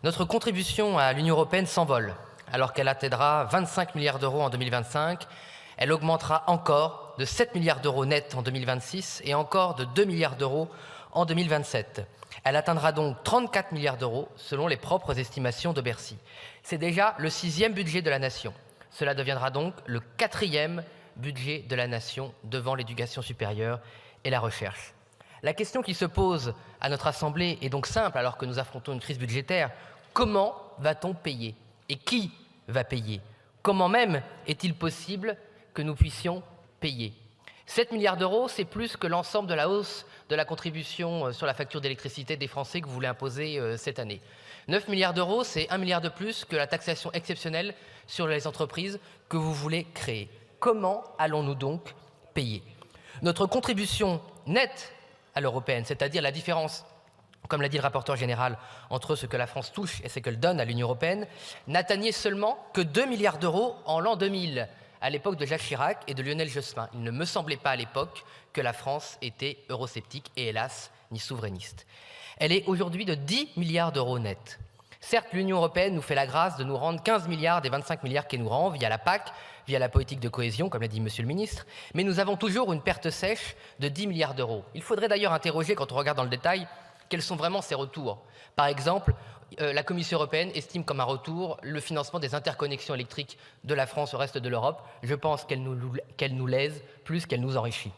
Notre contribution à l'Union européenne s'envole. Alors qu'elle atteindra 25 milliards d'euros en 2025, elle augmentera encore de 7 milliards d'euros net en 2026 et encore de 2 milliards d'euros en 2027. Elle atteindra donc 34 milliards d'euros selon les propres estimations de Bercy. C'est déjà le 6e budget de la nation. Cela deviendra donc le 4e budget de la nation devant l'éducation supérieure et la recherche. La question qui se pose à notre Assemblée est donc simple alors que nous affrontons une crise budgétaire. Comment va-t-on payer? Et qui va payer? Comment même est-il possible que nous puissions payer? 7 milliards d'euros, c'est plus que l'ensemble de la hausse de la contribution sur la facture d'électricité des Français que vous voulez imposer cette année. 9 milliards d'euros, c'est 1 milliard de plus que la taxation exceptionnelle sur les entreprises que vous voulez créer. Comment allons-nous donc payer? Notre contribution nette à l'européenne, c'est-à-dire la différence, comme l'a dit le rapporteur général, entre ce que la France touche et ce qu'elle donne à l'Union européenne, n'atteignait seulement que 2 milliards d'euros en l'an 2000, à l'époque de Jacques Chirac et de Lionel Jospin. Il ne me semblait pas à l'époque que la France était eurosceptique et hélas, ni souverainiste. Elle est aujourd'hui de 10 milliards d'euros nets. Certes, l'Union européenne nous fait la grâce de nous rendre 15 milliards des 25 milliards qu'elle nous rend via la PAC, via la politique de cohésion, comme l'a dit Monsieur le Ministre, mais nous avons toujours une perte sèche de 10 milliards d'euros. Il faudrait d'ailleurs interroger, quand on regarde dans le détail, quels sont vraiment ces retours. Par exemple, la Commission européenne estime comme un retour le financement des interconnexions électriques de la France au reste de l'Europe. Je pense qu'elle nous lèse plus qu'elle nous enrichit.